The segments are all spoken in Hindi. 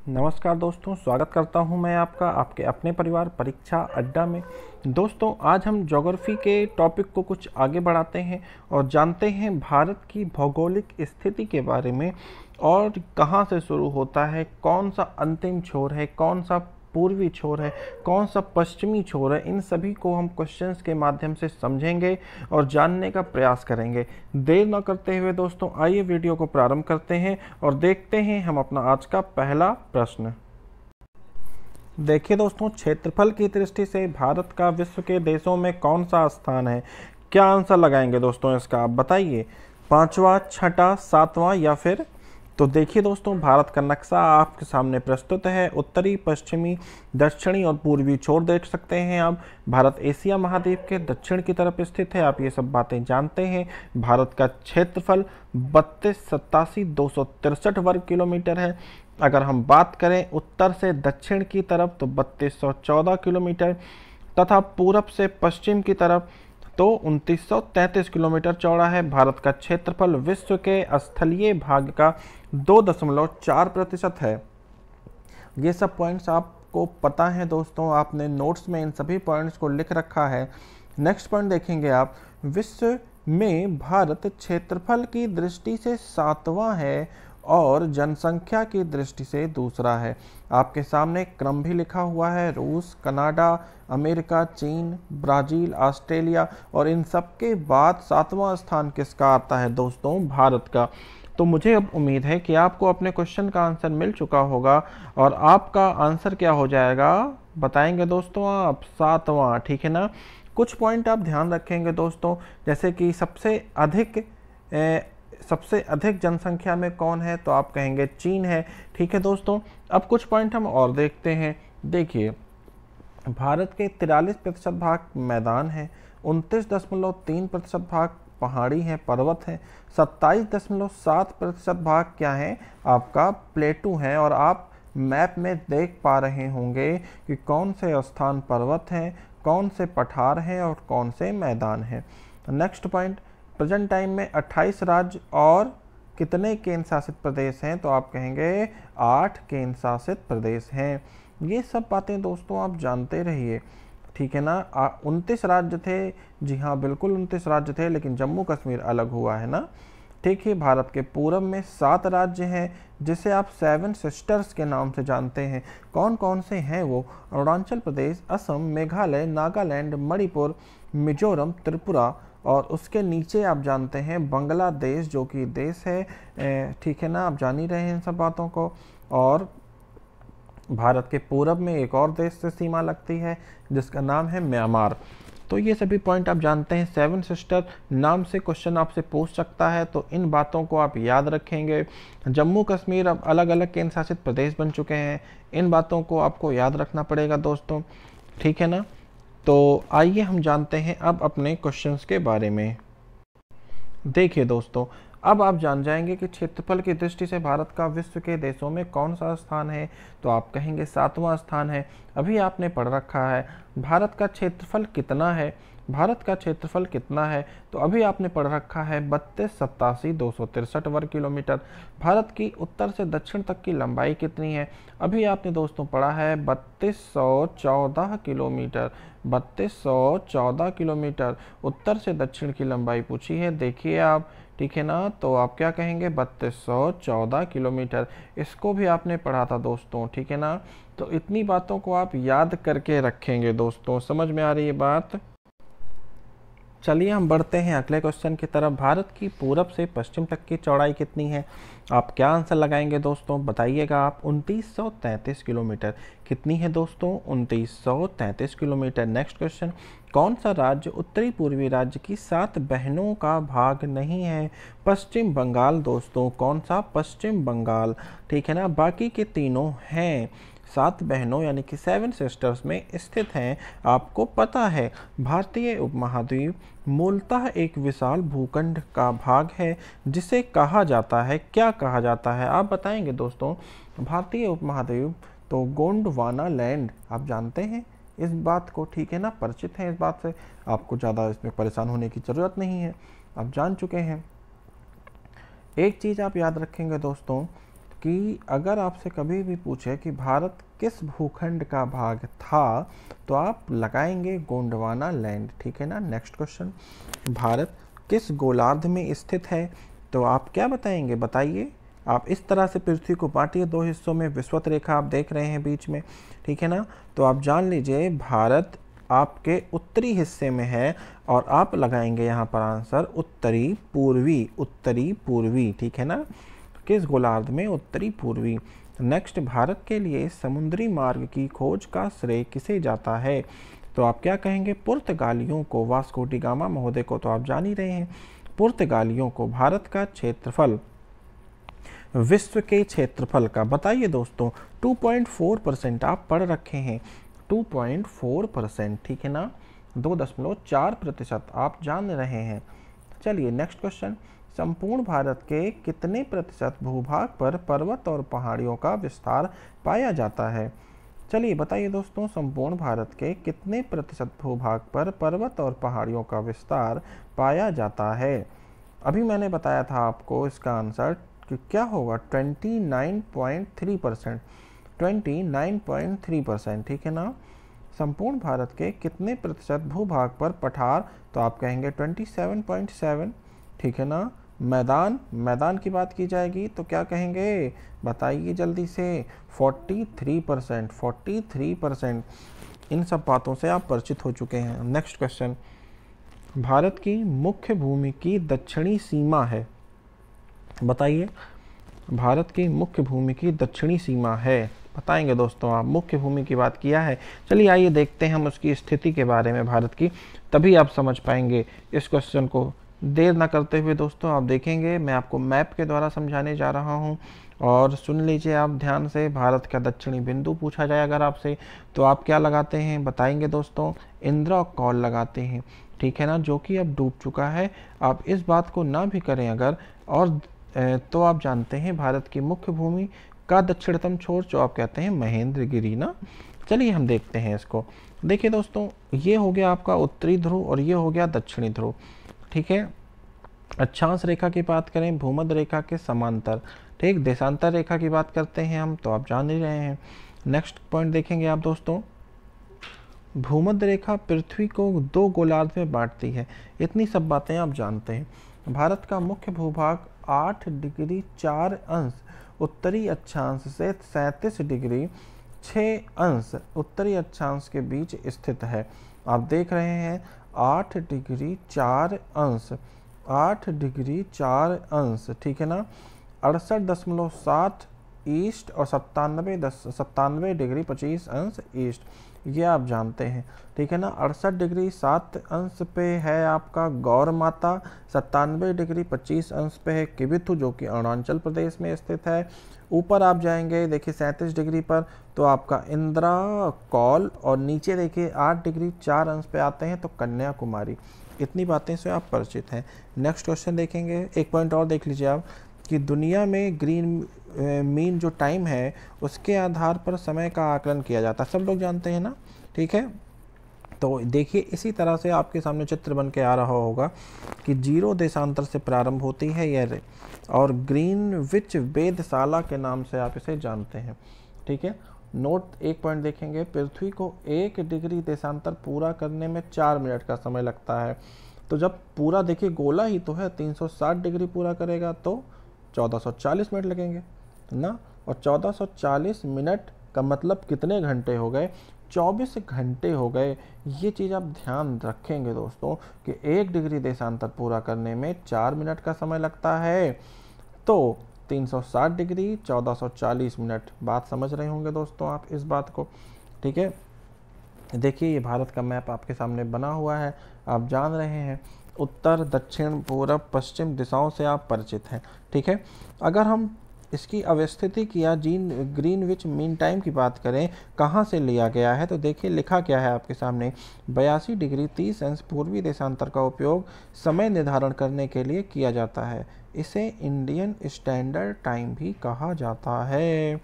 नमस्कार दोस्तों, स्वागत करता हूं मैं आपका आपके अपने परिवार परीक्षा अड्डा में। दोस्तों, आज हम ज्योग्राफी के टॉपिक को कुछ आगे बढ़ाते हैं और जानते हैं भारत की भौगोलिक स्थिति के बारे में और कहां से शुरू होता है, कौन सा अंतिम छोर है, कौन सा पूर्वी छोर है, कौन सा पश्चिमी छोर है। इन सभी को हम क्वेश्चंस के माध्यम से समझेंगे और जानने का प्रयास करेंगे। देर न करते हुए दोस्तों, आइए वीडियो को प्रारंभ करते हैं और देखते हैं हम अपना आज का पहला प्रश्न। देखिए दोस्तों, क्षेत्रफल की दृष्टि से भारत का विश्व के देशों में कौन सा स्थान है? क्या आंसर लगाएंगे दोस्तों इसका, आप बताइए। पांचवा, छठा, सातवां या फिर? तो देखिए दोस्तों, भारत का नक्शा आपके सामने प्रस्तुत है। उत्तरी, पश्चिमी, दक्षिणी और पूर्वी छोर देख सकते हैं आप। भारत एशिया महाद्वीप के दक्षिण की तरफ स्थित है, आप ये सब बातें जानते हैं। भारत का क्षेत्रफल 32,87,263 वर्ग किलोमीटर है। अगर हम बात करें उत्तर से दक्षिण की तरफ तो 3214 किलोमीटर तथा पूरब से पश्चिम की तरफ तो 2933 किलोमीटर चौड़ा है। भारत का क्षेत्रफल विश्व के स्थलीय भाग का 2.4% है। ये सब पॉइंट्स आपको पता है दोस्तों, आपने नोट्स में इन सभी पॉइंट्स को लिख रखा है। नेक्स्ट पॉइंट देखेंगे आप, विश्व में भारत क्षेत्रफल की दृष्टि से 7वां है और जनसंख्या की दृष्टि से दूसरा है। आपके सामने क्रम भी लिखा हुआ है, रूस, कनाडा, अमेरिका, चीन, ब्राज़ील, ऑस्ट्रेलिया और इन सब के बाद 7वां स्थान किसका आता है दोस्तों? भारत का। तो मुझे अब उम्मीद है कि आपको अपने क्वेश्चन का आंसर मिल चुका होगा और आपका आंसर क्या हो जाएगा बताएंगे दोस्तों आप? 7वां, ठीक है ना। कुछ पॉइंट आप ध्यान रखेंगे दोस्तों, जैसे कि सबसे अधिक जनसंख्या में कौन है, तो आप कहेंगे चीन है, ठीक है दोस्तों। अब कुछ पॉइंट हम और देखते हैं। देखिए, भारत के 43% भाग मैदान है, 29.3% भाग पहाड़ी है, पर्वत है, 27.7% भाग क्या है आपका प्लेटू है। और आप मैप में देख पा रहे होंगे कि कौन से स्थान पर्वत हैं, कौन से पठार हैं और कौन से मैदान हैं। नेक्स्ट पॉइंट, प्रेजेंट टाइम में 28 राज्य और कितने केंद्र शासित प्रदेश हैं, तो आप कहेंगे 8 केंद्र शासित प्रदेश हैं। ये सब बातें दोस्तों आप जानते रहिए, ठीक है ना। 29 राज्य थे, जी हाँ बिल्कुल 29 राज्य थे, लेकिन जम्मू कश्मीर अलग हुआ है ना, ठीक है। भारत के पूरब में 7 राज्य हैं जिसे आप 7 सिस्टर्स के नाम से जानते हैं। कौन कौन से हैं वो? अरुणाचल प्रदेश, असम, मेघालय, नागालैंड, मणिपुर, मिजोरम, त्रिपुरा और उसके नीचे आप जानते हैं बांग्लादेश, जो कि देश है, ठीक है ना। आप जान ही रहे हैं इन सब बातों को। और भारत के पूरब में एक और देश से सीमा लगती है जिसका नाम है म्यांमार। तो ये सभी पॉइंट आप जानते हैं। 7 सिस्टर नाम से क्वेश्चन आपसे पूछ सकता है, तो इन बातों को आप याद रखेंगे। जम्मू कश्मीर अब अलग अलग केंद्र शासित प्रदेश बन चुके हैं, इन बातों को आपको याद रखना पड़ेगा दोस्तों, ठीक है ना। तो आइए हम जानते हैं अब अपने क्वेश्चंस के बारे में। देखिए दोस्तों, अब आप जान जाएंगे कि क्षेत्रफल की दृष्टि से भारत का विश्व के देशों में कौन सा स्थान है, तो आप कहेंगे 7वां स्थान है। अभी आपने पढ़ रखा है भारत का क्षेत्रफल कितना है। भारत का क्षेत्रफल कितना है, तो अभी आपने पढ़ रखा है 32,87,263 वर्ग किलोमीटर। भारत की उत्तर से दक्षिण तक की लंबाई कितनी है, अभी आपने दोस्तों पढ़ा है 3214 किलोमीटर। 3214 किलोमीटर उत्तर से दक्षिण की लंबाई पूछी है, देखिए आप, ठीक है ना। तो आप क्या कहेंगे? 3214 किलोमीटर। इसको भी आपने पढ़ा था दोस्तों, ठीक है ना। तो इतनी बातों को आप याद करके रखेंगे दोस्तों, समझ में आ रही है बात? चलिए हम बढ़ते हैं अगले क्वेश्चन की तरफ। भारत की पूरब से पश्चिम तक की चौड़ाई कितनी है? आप क्या आंसर लगाएंगे दोस्तों, बताइएगा आप? 2933 किलोमीटर। कितनी है दोस्तों? 2933 किलोमीटर। नेक्स्ट क्वेश्चन, कौन सा राज्य उत्तरी पूर्वी राज्य की 7 बहनों का भाग नहीं है? पश्चिम बंगाल दोस्तों। कौन सा? पश्चिम बंगाल, ठीक है ना। बाकी के तीनों हैं, 7 बहनों यानी कि 7 सिस्टर्स में स्थित हैं। आपको पता है भारतीय उपमहाद्वीप मूलतः एक विशाल भूखंड का भाग है जिसे कहा जाता है, क्या कहा जाता है आप बताएंगे दोस्तों? भारतीय उपमहाद्वीप तो गोंडवाना लैंड, आप जानते हैं इस बात को, ठीक है ना, परिचित हैं इस बात से, आपको ज़्यादा इसमें परेशान होने की ज़रूरत नहीं है, आप जान चुके हैं। एक चीज़ आप याद रखेंगे दोस्तों, कि अगर आपसे कभी भी पूछे कि भारत किस भूखंड का भाग था, तो आप लगाएंगे गोंडवाना लैंड, ठीक है ना। नेक्स्ट क्वेश्चन, भारत किस गोलार्ध में स्थित है, तो आप क्या बताएंगे, बताइए। आप इस तरह से पृथ्वी को बांटिए 2 हिस्सों में, विषुवत रेखा आप देख रहे हैं बीच में, ठीक है ना। तो आप जान लीजिए भारत आपके उत्तरी हिस्से में है और आप लगाएंगे यहाँ पर आंसर उत्तरी पूर्वी, उत्तरी पूर्वी, ठीक है ना। किस गोलार्ध में, उत्तरी पूर्वी। नेक्स्ट, भारत के लिए समुद्री मार्ग की खोज का श्रेय किसे जाता है, तो आप क्या कहेंगे, पुर्तगालियों को, वास्को डी गामा महोदय को तो आप जान ही रहे हैं, पुर्तगालियों को। भारत का क्षेत्रफल विश्व के क्षेत्रफल का बताइए दोस्तों, 2.4% आप पढ़ रखे हैं, 2.4%, ठीक है ना, 2.4% आप जान रहे हैं। चलिए नेक्स्ट क्वेश्चन, संपूर्ण भारत के कितने प्रतिशत भूभाग पर पर्वत और पहाड़ियों का विस्तार पाया जाता है, चलिए बताइए दोस्तों, संपूर्ण भारत के कितने प्रतिशत भूभाग पर पर्वत और पहाड़ियों का विस्तार पाया जाता है। अभी मैंने बताया था आपको इसका आंसर कि क्या होगा, 29.3%, 29.3%, ठीक है ना। संपूर्ण भारत के कितने प्रतिशत भूभाग पर पठार, तो आप कहेंगे 27.7, ठीक है ना। मैदान की बात की जाएगी तो क्या कहेंगे, बताइए जल्दी से, 43%, 43%। इन सब बातों से आप परिचित हो चुके हैं। नेक्स्ट क्वेश्चन, भारत की मुख्य भूमि की दक्षिणी सीमा है, बताइए। भारत की मुख्य भूमि की दक्षिणी सीमा है, बताएंगे दोस्तों आप, मुख्य भूमि की बात किया है। चलिए आइए देखते हैं हम उसकी स्थिति के बारे में भारत की, तभी आप समझ पाएंगे इस क्वेश्चन को। देर ना करते हुए दोस्तों आप देखेंगे, मैं आपको मैप के द्वारा समझाने जा रहा हूं, और सुन लीजिए आप ध्यान से। भारत का दक्षिणी बिंदु पूछा जाए अगर आपसे, तो आप क्या लगाते हैं, बताएंगे दोस्तों, इंदिरा कॉल लगाते हैं, ठीक है ना, जो कि अब डूब चुका है। आप इस बात को ना भी करें अगर, और तो आप जानते हैं भारत की मुख्य भूमि का दक्षिणतम छोर जो आप कहते हैं महेंद्रगिरी ना। चलिए हम देखते हैं इसको। देखिए दोस्तों, ये हो गया आपका उत्तरी ध्रुव और ये हो गया दक्षिणी ध्रुव, ठीक है। अक्षांश रेखा की बात करें भूमध्य रेखा के समांतर, ठीक। देशांतर रेखा की बात करते हैं हम, तो आप जान ही रहे हैं। नेक्स्ट पॉइंट देखेंगे आप दोस्तों, भूमध्य रेखा पृथ्वी को 2 गोलार्ध में बांटती है, इतनी सब बातें आप जानते हैं। भारत का मुख्य भूभाग 8 डिग्री 4 अंश उत्तरी अक्षांश से 37 डिग्री 6 अंश उत्तरी अक्षांश के बीच स्थित है। आप देख रहे हैं 8 डिग्री 4 अंश, 8 डिग्री 4 अंश, ठीक है ना। 68.7 ईस्ट और 97 डिग्री 25 अंश ईस्ट, ये आप जानते हैं, ठीक है ना। 68 डिग्री 7 अंश पे है आपका गौर माता, 97 डिग्री 25 अंश पे है किबिथु जो कि अरुणाचल प्रदेश में स्थित है। ऊपर आप जाएंगे देखिए 37 डिग्री पर तो आपका इंदिरा कौल, और नीचे देखिए 8 डिग्री 4 अंश पे आते हैं तो कन्याकुमारी। इतनी बातें से आप परिचित हैं। नेक्स्ट क्वेश्चन देखेंगे, एक पॉइंट और देख लीजिए आप कि दुनिया में ग्रीन मीन जो टाइम है उसके आधार पर समय का आकलन किया जाता है, सब लोग जानते हैं ना, ठीक है। तो देखिए इसी तरह से आपके सामने चित्र बन के आ रहा होगा कि 0 देशांतर से प्रारंभ होती है यह, और ग्रीनविच वेधशाला के नाम से आप इसे जानते हैं, ठीक है। नोट एक पॉइंट देखेंगे, पृथ्वी को 1 डिग्री देशांतर पूरा करने में 4 मिनट का समय लगता है। तो जब पूरा देखिए गोला ही तो है, 360 डिग्री पूरा करेगा तो 1440 मिनट लगेंगे ना, और 1440 मिनट का मतलब कितने घंटे हो गए, 24 घंटे हो गए। ये चीज़ आप ध्यान रखेंगे दोस्तों कि 1 डिग्री देशांतर पूरा करने में 4 मिनट का समय लगता है, तो 360 डिग्री 1440 मिनट। बात समझ रहे होंगे दोस्तों आप इस बात को, ठीक है। देखिए ये भारत का मैप आपके सामने बना हुआ है, आप जान रहे हैं उत्तर दक्षिण पूर्व पश्चिम दिशाओं से आप परिचित हैं, ठीक है। अगर हम इसकी अवस्थिति किया ग्रीनविच मीन टाइम की बात करें कहाँ से लिया गया है, तो देखिए लिखा क्या है आपके सामने, 82 डिग्री 30 अंश पूर्वी देशांतर का उपयोग समय निर्धारण करने के लिए किया जाता है। इसे इंडियन स्टैंडर्ड टाइम भी कहा जाता है,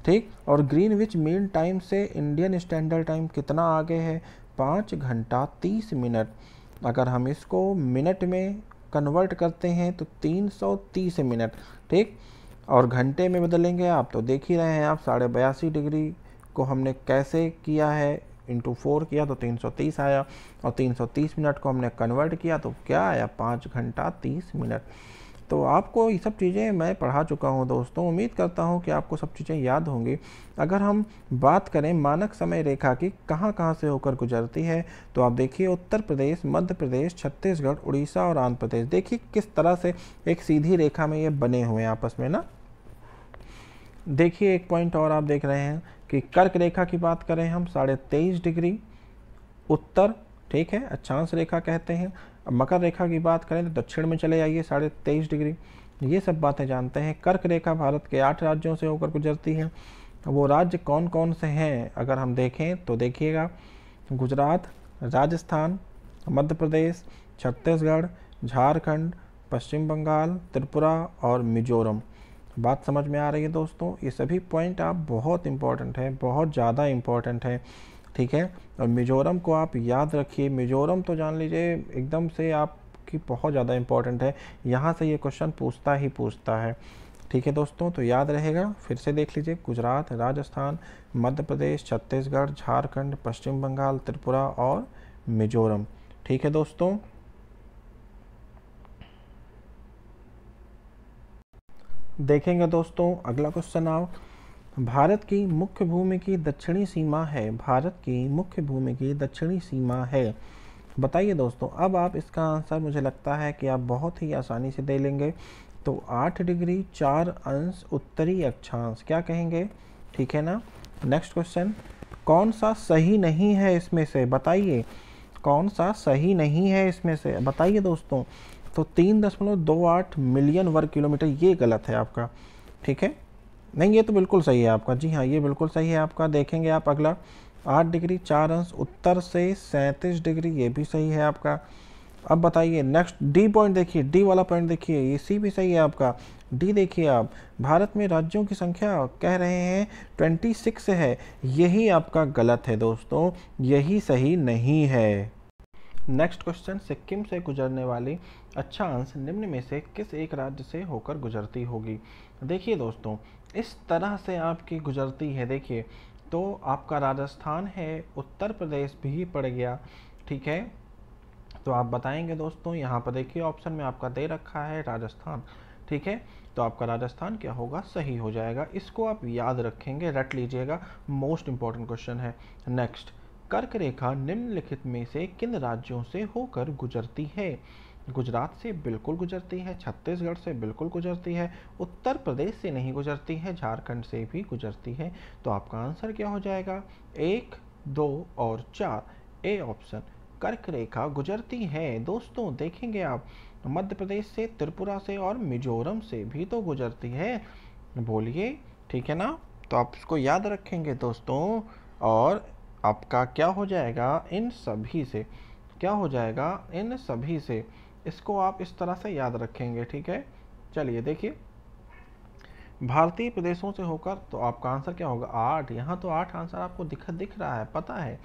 ठीक। और ग्रीनविच मीन टाइम से इंडियन स्टैंडर्ड टाइम कितना आगे है, 5 घंटा 30 मिनट। अगर हम इसको मिनट में कन्वर्ट करते हैं तो 330 मिनट, ठीक। और घंटे में बदलेंगे आप तो देख ही रहे हैं आप, 82.5 डिग्री को हमने कैसे किया है, इंटू 4 किया तो 330 आया, और 330 मिनट को हमने कन्वर्ट किया तो क्या आया, 5 घंटा 30 मिनट। तो आपको ये सब चीज़ें मैं पढ़ा चुका हूँ दोस्तों, उम्मीद करता हूँ कि आपको सब चीज़ें याद होंगी। अगर हम बात करें मानक समय रेखा की कहाँ कहाँ से होकर गुजरती है, तो आप देखिए उत्तर प्रदेश, मध्य प्रदेश, छत्तीसगढ़, उड़ीसा और आंध्र प्रदेश, देखिए किस तरह से एक सीधी रेखा में ये बने हुए हैं आपस में ना। देखिए एक पॉइंट और आप देख रहे हैं कि कर्क रेखा की बात करें हम 23.5 डिग्री उत्तर, ठीक है, अक्षांश रेखा कहते हैं। अब मकर रेखा की बात करें तो दक्षिण में चले जाइए 23.5 डिग्री। ये सब बातें जानते हैं। कर्क रेखा भारत के 8 राज्यों से होकर गुजरती है। वो राज्य कौन कौन से हैं अगर हम देखें तो देखिएगा, गुजरात, राजस्थान, मध्य प्रदेश, छत्तीसगढ़, झारखंड, पश्चिम बंगाल, त्रिपुरा और मिजोरम। बात समझ में आ रही है दोस्तों, ये सभी पॉइंट आप बहुत इंपॉर्टेंट है, बहुत ज़्यादा इंपॉर्टेंट है, ठीक है। और मिजोरम को आप याद रखिए, मिजोरम तो जान लीजिए एकदम से आपकी बहुत ज़्यादा इंपॉर्टेंट है, यहाँ से ये क्वेश्चन पूछता ही पूछता है, ठीक है दोस्तों। तो याद रहेगा, फिर से देख लीजिए, गुजरात, राजस्थान, मध्य प्रदेश, छत्तीसगढ़, झारखंड, पश्चिम बंगाल, त्रिपुरा और मिजोरम, ठीक है दोस्तों। देखेंगे दोस्तों अगला क्वेश्चन आओ, भारत की मुख्य भूमि की दक्षिणी सीमा है, भारत की मुख्य भूमि की दक्षिणी सीमा है, बताइए दोस्तों। अब आप इसका आंसर मुझे लगता है कि आप बहुत ही आसानी से दे लेंगे। तो 8 डिग्री 4 अंश उत्तरी अक्षांश, क्या कहेंगे, ठीक है ना। नेक्स्ट क्वेश्चन, कौन सा सही नहीं है इसमें से, बताइए कौन सा सही नहीं है इसमें से, बताइए दोस्तों। तो 3.28 मिलियन वर्ग किलोमीटर, ये गलत है आपका, ठीक है। नहीं, ये तो बिल्कुल सही है आपका, जी हाँ ये बिल्कुल सही है आपका। देखेंगे आप अगला, 8 डिग्री 4 अंश उत्तर से 37 डिग्री, ये भी सही है आपका। अब बताइए नेक्स्ट, डी पॉइंट देखिए, डी वाला पॉइंट देखिए, ये सी भी सही है आपका। डी देखिए आप, भारत में राज्यों की संख्या कह रहे हैं 26 है, यही आपका गलत है दोस्तों, यही सही नहीं है। नेक्स्ट क्वेश्चन, सिक्किम से गुजरने वाली अक्षांश निम्न में से किस एक राज्य से होकर गुजरती होगी। देखिए दोस्तों, इस तरह से आपकी गुजरती है, देखिए तो आपका राजस्थान है, उत्तर प्रदेश भी पड़ गया, ठीक है। तो आप बताएंगे दोस्तों, यहाँ पर देखिए ऑप्शन में आपका दे रखा है राजस्थान, ठीक है। तो आपका राजस्थान क्या होगा, सही हो जाएगा। इसको आप याद रखेंगे, रट लीजिएगा, मोस्ट इंपॉर्टेंट क्वेश्चन है। नेक्स्ट, कर्क रेखा निम्नलिखित में से किन राज्यों से होकर गुजरती है। गुजरात से बिल्कुल गुजरती है, छत्तीसगढ़ से बिल्कुल गुजरती है, उत्तर प्रदेश से नहीं गुजरती है, झारखंड से भी गुजरती है। तो आपका आंसर क्या हो जाएगा, 1, 2 और 4, ए ऑप्शन, कर्क रेखा गुजरती है दोस्तों। देखेंगे आप, मध्य प्रदेश से, त्रिपुरा से और मिजोरम से भी तो गुजरती है, बोलिए, ठीक है ना। तो आप इसको याद रखेंगे दोस्तों, और आपका क्या हो जाएगा, इन सभी से, क्या हो जाएगा, इन सभी से, इसको आप इस तरह से याद रखेंगे, ठीक है। चलिए देखिए, भारतीय प्रदेशों से होकर, तो आपका आंसर क्या होगा, 8, यहाँ तो 8 आंसर आपको दिख रहा है, पता है।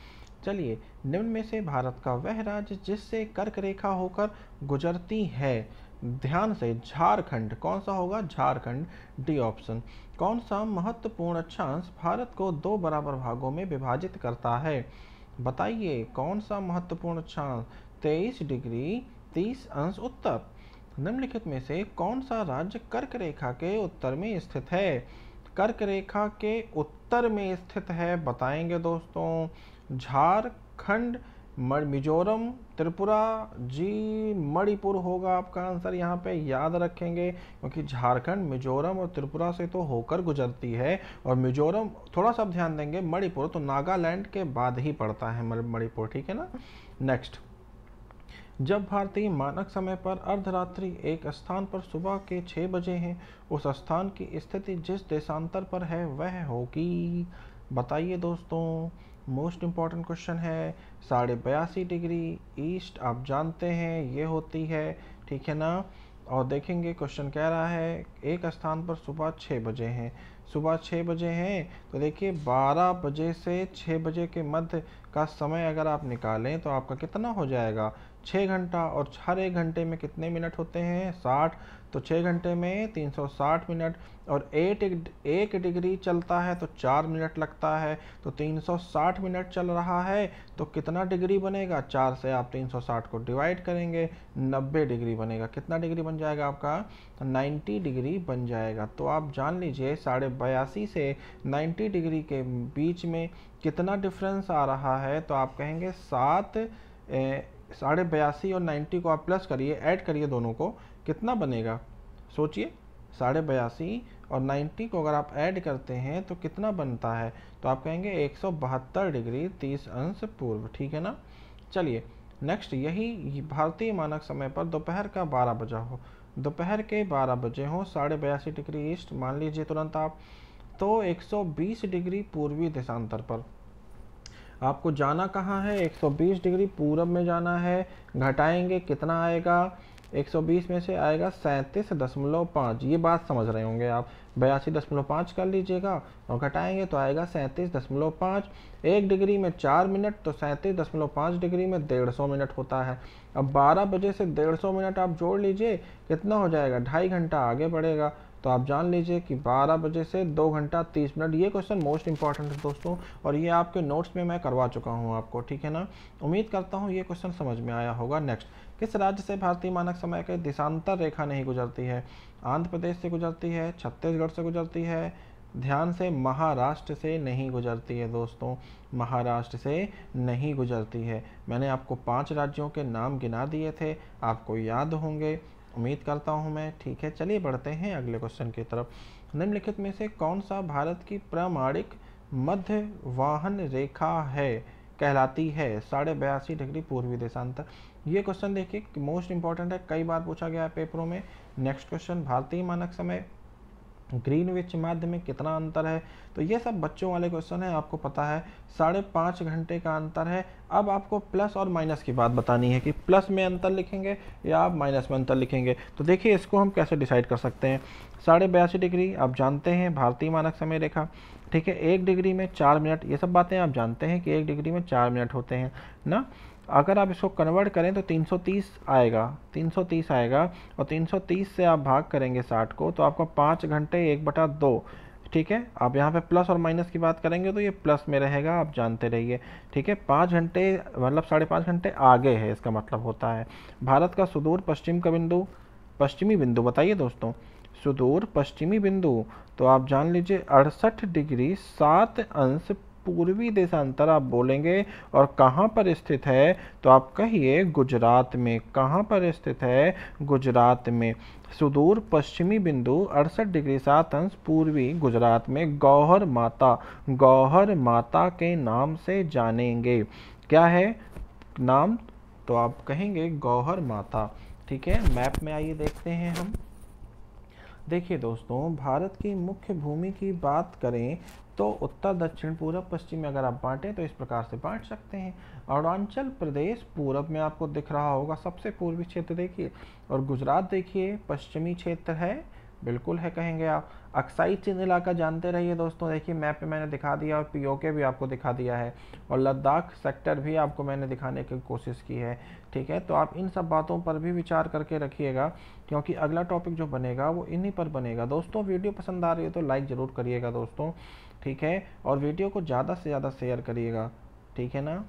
चलिए, निम्न में से भारत का वह राज्य जिससे कर्क रेखा होकर गुजरती है, ध्यान से, झारखंड, कौन सा होगा, झारखंड, डी ऑप्शन। कौन सा महत्वपूर्ण अक्षांश भारत को 2 बराबर भागों में विभाजित करता है, बताइए कौन सा महत्वपूर्ण अक्षांश, 23 डिग्री 30 अंश उत्तर। निम्नलिखित में से कौन सा राज्य कर्क रेखा के उत्तर में स्थित है, कर्क रेखा के उत्तर में स्थित है, बताएंगे दोस्तों। झारखंड, मिजोरम, त्रिपुरा, जी मणिपुर होगा आपका आंसर, यहाँ पे याद रखेंगे, क्योंकि झारखंड, मिजोरम और त्रिपुरा से तो होकर गुजरती है, और मिजोरम थोड़ा सा ध्यान देंगे, मणिपुर तो नागालैंड के बाद ही पड़ता है मणिपुर, ठीक है ना। नेक्स्ट, जब भारतीय मानक समय पर अर्धरात्रि एक स्थान पर सुबह के 6 बजे हैं, उस स्थान की स्थिति जिस देशांतर पर है वह होगी, बताइए दोस्तों। मोस्ट इम्पॉर्टेंट क्वेश्चन है। 82.5 डिग्री ईस्ट आप जानते हैं ये होती है, ठीक है ना। और देखेंगे क्वेश्चन कह रहा है एक स्थान पर सुबह 6 बजे हैं, सुबह 6 बजे हैं, तो देखिए 12 बजे से 6 बजे के मध्य का समय अगर आप निकालें तो आपका कितना हो जाएगा, 6 घंटा, और हर 1 घंटे में कितने मिनट होते हैं? 60। तो 6 घंटे में 360 मिनट, और 1 डिग्री चलता है तो 4 मिनट लगता है, तो 360 मिनट चल रहा है तो कितना डिग्री बनेगा? 4 से आप 360 को डिवाइड करेंगे, 90 डिग्री बनेगा। कितना डिग्री बन जाएगा आपका? 90 डिग्री बन जाएगा। तो आप जान लीजिए 82.5 से 90 डिग्री के बीच में कितना डिफरेंस आ रहा है? तो आप कहेंगे 82.5 और 90 को आप प्लस करिए, ऐड करिए दोनों को, कितना बनेगा? सोचिए, 82.5 और 90 को अगर आप ऐड करते हैं तो कितना बनता है? तो आप कहेंगे 172 डिग्री 30 अंश पूर्व। ठीक है ना? चलिए नेक्स्ट, यही भारतीय मानक समय पर दोपहर का 12 बजा हो, दोपहर के 12 बजे हो, 82.5 डिग्री ईस्ट मान लीजिए तुरंत आप, तो 120 डिग्री पूर्वी देशांतर पर आपको जाना कहाँ है? 120 डिग्री पूरब में जाना है। घटाएंगे कितना आएगा? 120 में से आएगा 37.5। ये बात समझ रहे होंगे आप। 82.5 कर लीजिएगा और घटाएंगे तो आएगा 37.5। 1 डिग्री में 4 मिनट, तो 37.5 डिग्री में 150 मिनट होता है। अब 12 बजे से 150 मिनट आप जोड़ लीजिए, कितना हो जाएगा? 2.5 घंटा आगे बढ़ेगा। तो आप जान लीजिए कि 12 बजे से 2 घंटा 30 मिनट। ये क्वेश्चन मोस्ट इंपॉर्टेंट है दोस्तों, और ये आपके नोट्स में मैं करवा चुका हूँ आपको। ठीक है ना? उम्मीद करता हूँ ये क्वेश्चन समझ में आया होगा। नेक्स्ट, किस राज्य से भारतीय मानक समय के देशांतर रेखा नहीं गुजरती है? आंध्र प्रदेश से गुजरती है, छत्तीसगढ़ से गुजरती है, ध्यान से, महाराष्ट्र से नहीं गुजरती है दोस्तों, महाराष्ट्र से नहीं गुजरती है। मैंने आपको 5 राज्यों के नाम गिना दिए थे, आपको याद होंगे, उम्मीद करता हूं मैं। ठीक है, चलिए बढ़ते हैं अगले क्वेश्चन की तरफ। निम्नलिखित में से कौन सा भारत की प्रामाणिक मध्य वाहन रेखा है कहलाती है? 82.5 डिग्री पूर्वी देशांतर। ये क्वेश्चन देखिए मोस्ट इंपॉर्टेंट है, कई बार पूछा गया है पेपरों में। नेक्स्ट क्वेश्चन, भारतीय मानक समय ग्रीनविच माध्य में कितना अंतर है? तो ये सब बच्चों वाले क्वेश्चन है, आपको पता है 5.5 घंटे का अंतर है। अब आपको प्लस और माइनस की बात बतानी है कि प्लस में अंतर लिखेंगे या आप माइनस में अंतर लिखेंगे। तो देखिए इसको हम कैसे डिसाइड कर सकते हैं। 82.5 डिग्री आप जानते हैं भारतीय मानक समय रेखा, ठीक है। 1 डिग्री में 4 मिनट, ये सब बातें आप जानते हैं कि 1 डिग्री में 4 मिनट होते हैं ना। अगर आप इसको कन्वर्ट करें तो 330 आएगा, 330 आएगा, और 330 से आप भाग करेंगे 60 को, तो आपका 5 घंटे 1/2। ठीक है, आप यहाँ पे प्लस और माइनस की बात करेंगे तो ये प्लस में रहेगा, आप जानते रहिए। ठीक है, 5 घंटे मतलब 5.5 घंटे आगे है, इसका मतलब होता है। भारत का सुदूर पश्चिमी बिंदु बताइए दोस्तों, सुदूर पश्चिमी बिंदु, तो आप जान लीजिए 68 डिग्री 7 अंश पूर्वी देशांतर आप बोलेंगे। और कहाँ पर स्थित है? तो आप कहिए गुजरात में। कहाँ पर स्थित है? गुजरात में। सुदूर पश्चिमी बिंदु 68 डिग्री 7 अंश पूर्वी गुजरात में गौहर माता के नाम से जानेंगे। क्या है नाम? तो आप कहेंगे गौहर माता। ठीक है, मैप में आइए देखते हैं हम। देखिए दोस्तों, भारत की मुख्य भूमि की बात करें तो उत्तर, दक्षिण, पूर्व, पश्चिम में अगर आप बांटें तो इस प्रकार से बांट सकते हैं। अरुणाचल प्रदेश पूरब में आपको दिख रहा होगा, सबसे पूर्वी क्षेत्र देखिए, और गुजरात देखिए पश्चिमी क्षेत्र है, बिल्कुल है कहेंगे आप। अक्साई चीन इलाका जानते रहिए दोस्तों, देखिए मैप पे मैंने दिखा दिया, और पीओके भी आपको दिखा दिया है, और लद्दाख सेक्टर भी आपको मैंने दिखाने की कोशिश की है। ठीक है, तो आप इन सब बातों पर भी विचार करके रखिएगा, क्योंकि अगला टॉपिक जो बनेगा वो इन्हीं पर बनेगा। दोस्तों वीडियो पसंद आ रही है तो लाइक ज़रूर करिएगा दोस्तों, ठीक है, और वीडियो को ज़्यादा से ज़्यादा शेयर करिएगा, ठीक है ना।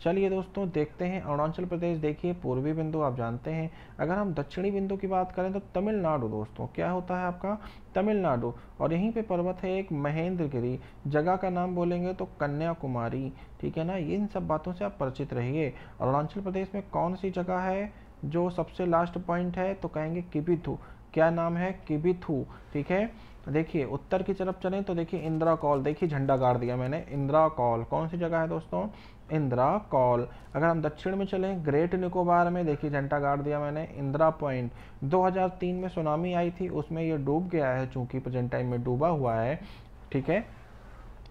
चलिए दोस्तों देखते हैं, अरुणाचल प्रदेश देखिए पूर्वी बिंदु आप जानते हैं। अगर हम दक्षिणी बिंदु की बात करें तो तमिलनाडु दोस्तों, क्या होता है आपका? तमिलनाडु, और यहीं पे पर्वत है एक महेंद्रगिरी, जगह का नाम बोलेंगे तो कन्याकुमारी। ठीक है ना, इन सब बातों से आप परिचित रहिए। अरुणाचल प्रदेश में कौन सी जगह है जो सबसे लास्ट पॉइंट है? तो कहेंगे किबिथु। क्या नाम है? किबिथु। ठीक है, देखिए उत्तर की तरफ चलें तो देखिए इंदिरा कॉल, देखिए झंडा गाड़ दिया मैंने, इंदिरा कॉल कौन सी जगह है दोस्तों? इंदिरा कॉल। अगर हम दक्षिण में चलें, ग्रेट निकोबार में देखिए झंडा गाड़ दिया मैंने, इंदिरा पॉइंट। 2003 में सुनामी आई थी, उसमें ये डूब गया है, चूंकि प्रेजेंट टाइम में डूबा हुआ है। ठीक है,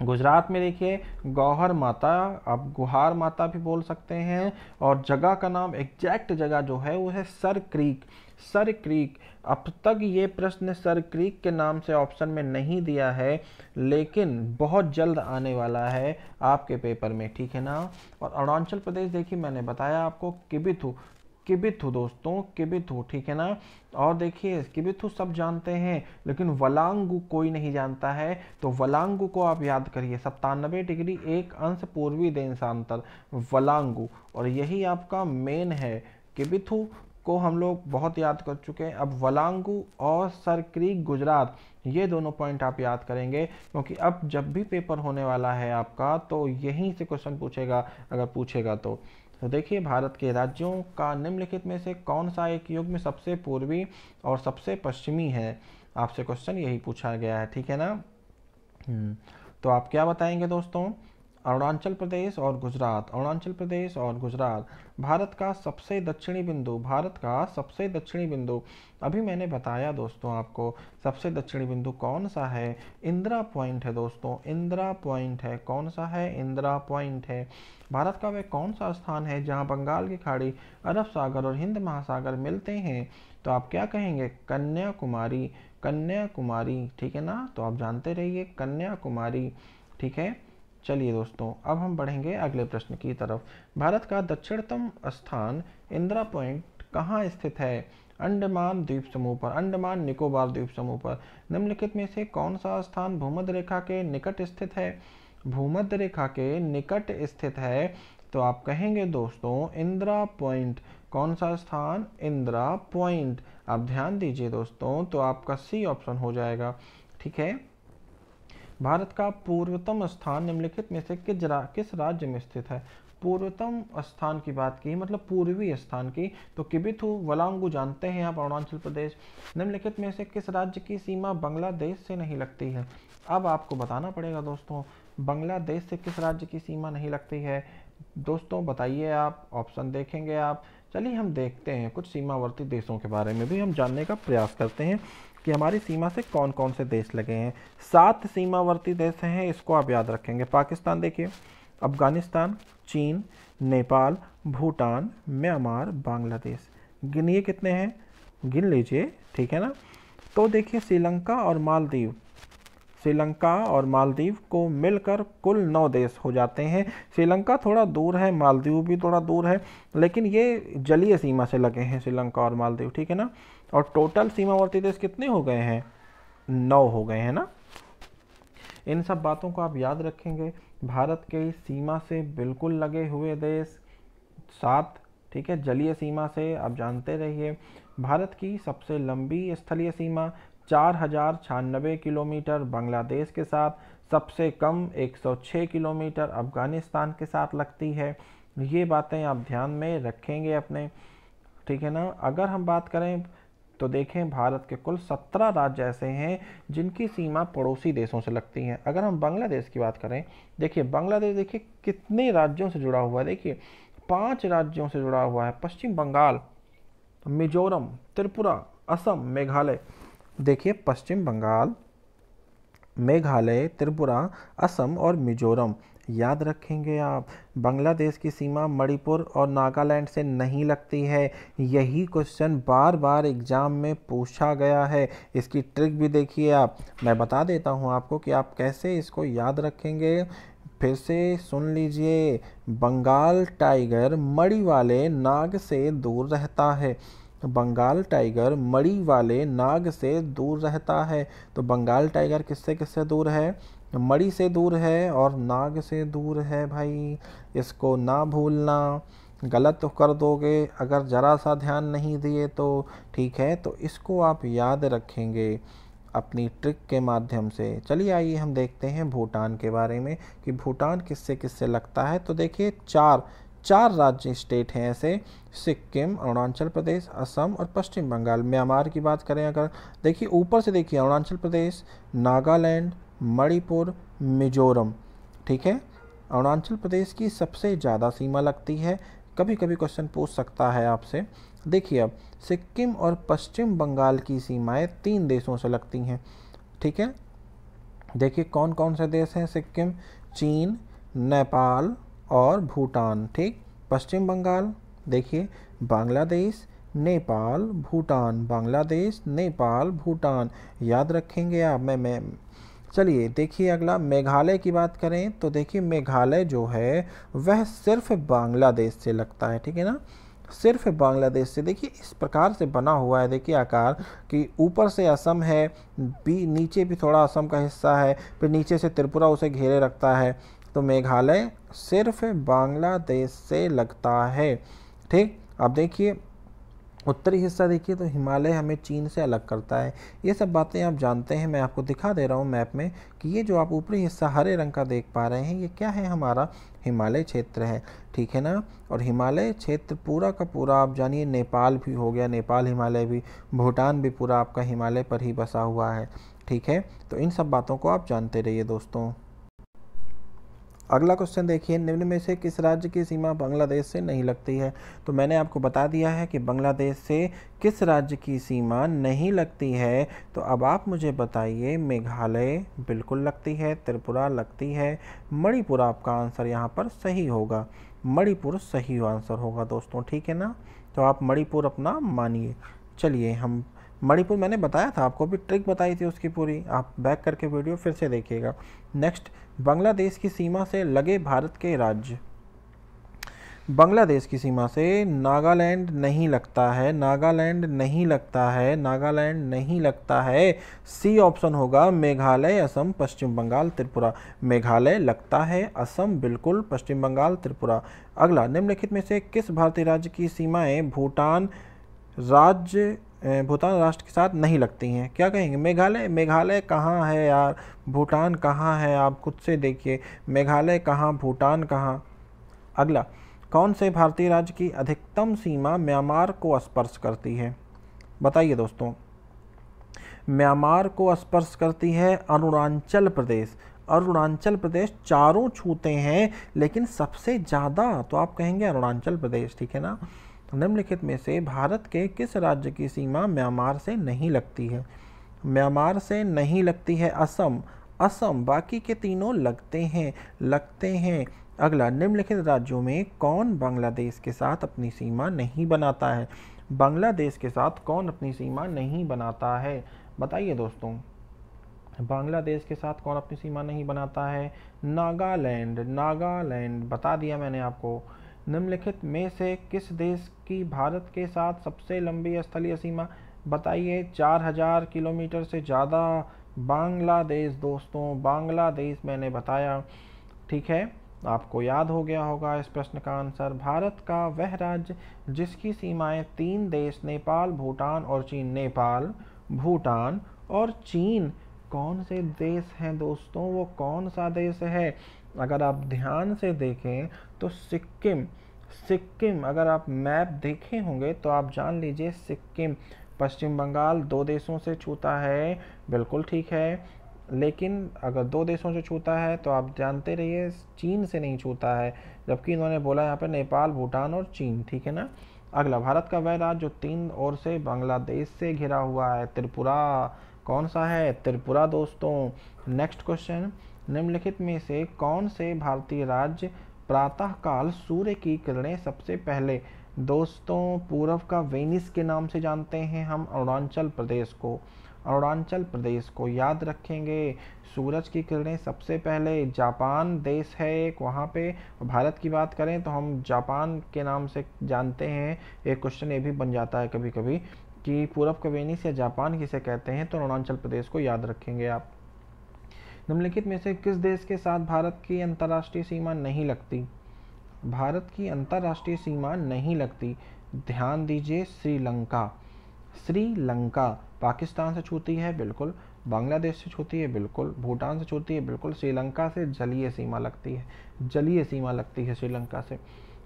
गुजरात में देखिए गौहर माता, आप गुहार माता भी बोल सकते हैं। और जगह का नाम, एग्जैक्ट जगह जो है वो है सर क्रीक। सर क्रीक, अब तक ये प्रश्न सर क्रीक के नाम से ऑप्शन में नहीं दिया है, लेकिन बहुत जल्द आने वाला है आपके पेपर में, ठीक है ना। और अरुणाचल प्रदेश देखिए मैंने बताया आपको किबिथु, किबिथु दोस्तों, किबिथु, ठीक है ना। और देखिए किबिथु सब जानते हैं, लेकिन वलांगू कोई नहीं जानता है। तो वलांगू को आप याद करिए, 97 डिग्री 1 अंश पूर्वी देशांतर, वलांगू। और यही आपका मेन है। किबिथु को हम लोग बहुत याद कर चुके हैं। अब वलांगू और सर क्रीक गुजरात, ये दोनों पॉइंट आप याद करेंगे, क्योंकि अब जब भी पेपर होने वाला है आपका तो यहीं से क्वेश्चन पूछेगा, अगर पूछेगा तो देखिए भारत के राज्यों का निम्नलिखित में से कौन सा एक युग में सबसे पूर्वी और सबसे पश्चिमी है। आपसे क्वेश्चन यही पूछा गया है, ठीक है ना। तो आप क्या बताएंगे दोस्तों। अरुणाचल प्रदेश और गुजरात, अरुणाचल प्रदेश और गुजरात। भारत का सबसे दक्षिणी बिंदु, भारत का सबसे दक्षिणी बिंदु, अभी मैंने बताया दोस्तों आपको सबसे दक्षिणी बिंदु कौन सा है, इंदिरा पॉइंट है दोस्तों, इंदिरा पॉइंट है। कौन सा है, इंदिरा पॉइंट है। भारत का वह कौन सा स्थान है जहां बंगाल की खाड़ी, अरब सागर और हिंद महासागर मिलते हैं। तो आप क्या कहेंगे, कन्याकुमारी, कन्याकुमारी, ठीक है ना। तो आप जानते रहिए कन्याकुमारी, ठीक है। चलिए दोस्तों अब हम बढ़ेंगे अगले प्रश्न की तरफ। भारत का दक्षिणतम स्थान इंदिरा पॉइंट कहाँ स्थित है। अंडमान द्वीप समूह पर, अंडमान निकोबार द्वीप समूह पर। निम्नलिखित में से कौन सा स्थान भूमध्य रेखा के निकट स्थित है, भूमध्य रेखा के निकट स्थित है। तो आप कहेंगे दोस्तों इंदिरा पॉइंट। कौन सा स्थान, इंदिरा पॉइंट। आप ध्यान दीजिए दोस्तों, तो आपका सी ऑप्शन हो जाएगा, ठीक है। भारत का पूर्वतम स्थान निम्नलिखित में से किस राज्य में स्थित है। पूर्वतम स्थान की बात की, मतलब पूर्वी स्थान की, तो किबिथु वलांगू जानते हैं आप, अरुणाचल प्रदेश। निम्नलिखित में से किस राज्य की सीमा बांग्लादेश से नहीं लगती है। अब आपको बताना पड़ेगा दोस्तों, बांग्लादेश से किस राज्य की सीमा नहीं लगती है। दोस्तों बताइए आप, ऑप्शन देखेंगे आप। चलिए हम देखते हैं कुछ सीमावर्ती देशों के बारे में भी हम जानने का प्रयास करते हैं कि हमारी सीमा से कौन कौन से देश लगे हैं। 7 सीमावर्ती देश हैं, इसको आप याद रखेंगे। पाकिस्तान देखिए, अफगानिस्तान, चीन, नेपाल, भूटान, म्यांमार, बांग्लादेश। गिनिए कितने हैं, गिन लीजिए, ठीक है ना। तो देखिए श्रीलंका और मालदीव, श्रीलंका और मालदीव को मिलकर कुल 9 देश हो जाते हैं। श्रीलंका थोड़ा दूर है, मालदीव भी थोड़ा दूर है, लेकिन ये जलीय सीमा से लगे हैं श्रीलंका और मालदीव, ठीक है ना। और टोटल सीमावर्ती देश कितने हो गए हैं, 9 हो गए हैं ना। इन सब बातों को आप याद रखेंगे। भारत के सीमा से बिल्कुल लगे हुए देश 7, ठीक है। जलीय सीमा से आप जानते रहिए। भारत की सबसे लंबी स्थलीय सीमा 4096 किलोमीटर बांग्लादेश के साथ, सबसे कम 106 किलोमीटर अफगानिस्तान के साथ लगती है। ये बातें आप ध्यान में रखेंगे अपने, ठीक है ना। अगर हम बात करें तो देखें भारत के कुल 17 राज्य ऐसे हैं जिनकी सीमा पड़ोसी देशों से लगती हैं। अगर हम बांग्लादेश की बात करें, देखिए बांग्लादेश देखिए कितने राज्यों से जुड़ा हुआ है। देखिए 5 राज्यों से जुड़ा हुआ है, पश्चिम बंगाल, मिजोरम, त्रिपुरा, असम, मेघालय। देखिए पश्चिम बंगाल, मेघालय, त्रिपुरा, असम और मिजोरम, याद रखेंगे आप। बांग्लादेश की सीमा मणिपुर और नागालैंड से नहीं लगती है। यही क्वेश्चन बार बार एग्जाम में पूछा गया है। इसकी ट्रिक भी देखिए आप, मैं बता देता हूं आपको कि आप कैसे इसको याद रखेंगे। फिर से सुन लीजिए, बंगाल टाइगर मणि वाले नाग से दूर रहता है। बंगाल टाइगर मणि वाले नाग से दूर रहता है। तो बंगाल टाइगर किससे किससे दूर है, मणि से दूर है और नाग से दूर है भाई, इसको ना भूलना। गलत तो कर दोगे अगर ज़रा सा ध्यान नहीं दिए तो, ठीक है। तो इसको आप याद रखेंगे अपनी ट्रिक के माध्यम से। चलिए आइए हम देखते हैं भूटान के बारे में कि भूटान किससे किससे लगता है। तो देखिए चार राज्य स्टेट हैं ऐसे, सिक्किम, अरुणाचल प्रदेश, असम और पश्चिम बंगाल। म्यांमार की बात करें अगर, देखिए ऊपर से देखिए अरुणाचल प्रदेश, नागालैंड, मणिपुर, मिजोरम, ठीक है। अरुणाचल प्रदेश की सबसे ज़्यादा सीमा लगती है। कभी कभी क्वेश्चन पूछ सकता है आपसे। देखिए अब सिक्किम और पश्चिम बंगाल की सीमाएं 3 देशों से लगती हैं, ठीक है। देखिए कौन कौन से देश हैं, सिक्किम, चीन, नेपाल और भूटान। ठीक, पश्चिम बंगाल देखिए बांग्लादेश, नेपाल, भूटान, बांग्लादेश, नेपाल, भूटान, याद रखेंगे आप। मैं चलिए देखिए अगला मेघालय की बात करें तो देखिए मेघालय जो है वह सिर्फ बांग्लादेश से लगता है, ठीक है ना, सिर्फ बांग्लादेश से। देखिए इस प्रकार से बना हुआ है, देखिए आकार कि ऊपर से असम है, नीचे भी थोड़ा असम का हिस्सा है, फिर नीचे से त्रिपुरा उसे घेरे रखता है। तो मेघालय सिर्फ बांग्लादेश से लगता है। ठीक, अब देखिए उत्तरी हिस्सा देखिए तो हिमालय हमें चीन से अलग करता है। ये सब बातें आप जानते हैं, मैं आपको दिखा दे रहा हूँ मैप में कि ये जो आप ऊपरी हिस्सा हरे रंग का देख पा रहे हैं ये क्या है, हमारा हिमालय क्षेत्र है, ठीक है ना। और हिमालय क्षेत्र पूरा का पूरा आप जानिए नेपाल भी हो गया, नेपाल हिमालय भी, भूटान भी पूरा आपका हिमालय पर ही बसा हुआ है, ठीक है। तो इन सब बातों को आप जानते रहिए दोस्तों। अगला क्वेश्चन देखिए, निम्न में से किस राज्य की सीमा बांग्लादेश से नहीं लगती है। तो मैंने आपको बता दिया है कि बांग्लादेश से किस राज्य की सीमा नहीं लगती है। तो अब आप मुझे बताइए, मेघालय बिल्कुल लगती है, त्रिपुरा लगती है, मणिपुर आपका आंसर यहाँ पर सही होगा, मणिपुर सही आंसर होगा दोस्तों, ठीक है ना। तो आप मणिपुर अपना मानिए। चलिए हम मणिपुर, मैंने बताया था आपको, भी ट्रिक बताई थी उसकी पूरी, आप बैक करके वीडियो फिर से देखिएगा। नेक्स्ट, बांग्लादेश की सीमा से लगे भारत के राज्य। बांग्लादेश की सीमा से नागालैंड नहीं लगता है, नागालैंड नहीं लगता है, नागालैंड नहीं लगता है। सी ऑप्शन होगा, मेघालय, असम, पश्चिम बंगाल, त्रिपुरा। मेघालय लगता है, असम बिल्कुल, पश्चिम बंगाल, त्रिपुरा। अगला, निम्नलिखित में से किस भारतीय राज्य की सीमाएं भूटान राष्ट्र के साथ नहीं लगती हैं। क्या कहेंगे, मेघालय, मेघालय कहाँ है यार, भूटान कहाँ है, आप खुद से देखिए, मेघालय कहाँ, भूटान कहाँ। अगला, कौन से भारतीय राज्य की अधिकतम सीमा म्यांमार को स्पर्श करती है, बताइए दोस्तों। म्यांमार को स्पर्श करती है अरुणाचल प्रदेश। अरुणाचल प्रदेश चारों छूते हैं लेकिन सबसे ज़्यादा तो आप कहेंगे अरुणाचल प्रदेश, ठीक है ना। निम्नलिखित में से भारत के किस राज्य की सीमा म्यांमार से नहीं लगती है। म्यांमार से नहीं लगती है असम, असम, बाकी के तीनों लगते हैं। अगला, निम्नलिखित राज्यों में कौन बांग्लादेश के साथ अपनी सीमा नहीं बनाता है। बांग्लादेश के साथ कौन अपनी सीमा नहीं बनाता है, बताइए दोस्तों। बांग्लादेश के साथ कौन अपनी सीमा नहीं बनाता है, नागालैंड, नागालैंड बता दिया मैंने आपको। निम्नलिखित में से किस देश की भारत के साथ सबसे लंबी स्थलीय सीमा, बताइए। 4000 किलोमीटर से ज़्यादा, बांग्लादेश दोस्तों, बांग्लादेश मैंने बताया, ठीक है। आपको याद हो गया होगा इस प्रश्न का आंसर। भारत का वह राज्य जिसकी सीमाएं 3 देश नेपाल, भूटान और चीन, नेपाल, भूटान और चीन, कौन से देश हैं दोस्तों, वो कौन सा देश है। अगर आप ध्यान से देखें तो सिक्किम, सिक्किम अगर आप मैप देखे होंगे तो आप जान लीजिए सिक्किम। पश्चिम बंगाल 2 देशों से छूता है, बिल्कुल ठीक है, लेकिन अगर 2 देशों से छूता है तो आप जानते रहिए चीन से नहीं छूता है, जबकि इन्होंने बोला यहाँ पे नेपाल, भूटान और चीन, ठीक है ना। अगला, भारत का वह राज्य जो 3 ओर से बांग्लादेश से घिरा हुआ है, त्रिपुरा, कौन सा है, त्रिपुरा दोस्तों। नेक्स्ट क्वेश्चन, निम्नलिखित में से कौन से भारतीय राज्य प्रातःकाल सूर्य की किरणें सबसे पहले, दोस्तों पूर्व का वेनिस के नाम से जानते हैं हम अरुणाचल प्रदेश को, अरुणाचल प्रदेश को याद रखेंगे। सूरज की किरणें सबसे पहले, जापान देश है एक वहाँ पे। भारत की बात करें तो हम जापान के नाम से जानते हैं, एक क्वेश्चन ये भी बन जाता है कभी कभी कि पूरब का वेनिस या जापान किसे कहते हैं, तो अरुणाचल प्रदेश को याद रखेंगे आप। निम्नलिखित में से किस देश के साथ भारत की अंतर्राष्ट्रीय सीमा नहीं लगती, भारत की अंतर्राष्ट्रीय सीमा नहीं लगती, ध्यान दीजिए, श्रीलंका। श्रीलंका पाकिस्तान से छूती है बिल्कुल, बांग्लादेश से छूती है बिल्कुल, भूटान से छूती है बिल्कुल, श्रीलंका से जलीय सीमा लगती है, जलीय सीमा लगती है श्रीलंका से।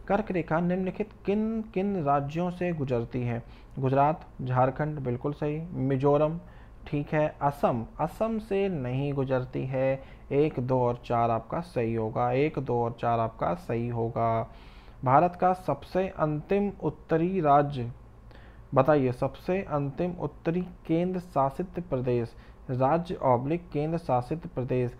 कर्क रेखा निम्नलिखित किन किन राज्यों से गुजरती है, गुजरात, झारखंड बिल्कुल सही, मिजोरम ठीक है, असम, असम से नहीं गुजरती है। 1, 2 और 4 आपका सही होगा, 1, 2 और 4 आपका सही होगा। भारत का सबसे अंतिम उत्तरी राज्य, बताइए, सबसे अंतिम उत्तरी केंद्र शासित प्रदेश, राज्य ऑब्लिक केंद्र शासित प्रदेश।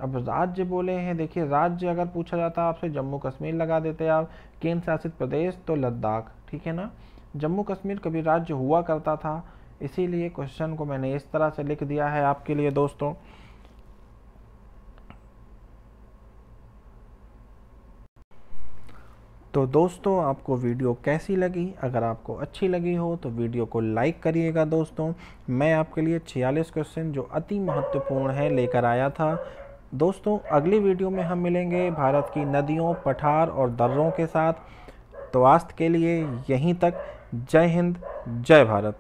अब राज्य बोले हैं, देखिए राज्य अगर पूछा जाता आपसे जम्मू कश्मीर लगा देते आप, केंद्र शासित प्रदेश तो लद्दाख, ठीक है ना। जम्मू कश्मीर कभी राज्य हुआ करता था, इसीलिए क्वेश्चन को मैंने इस तरह से लिख दिया है आपके लिए दोस्तों। तो दोस्तों आपको वीडियो कैसी लगी? अगर आपको अच्छी लगी हो तो वीडियो को लाइक करिएगा दोस्तों। मैं आपके लिए 46 क्वेश्चन जो अति महत्वपूर्ण है लेकर आया था दोस्तों। अगली वीडियो में हम मिलेंगे भारत की नदियों, पठार और दर्रों के साथ। तो आज के लिए यहीं तक। जय हिंद, जय भारत।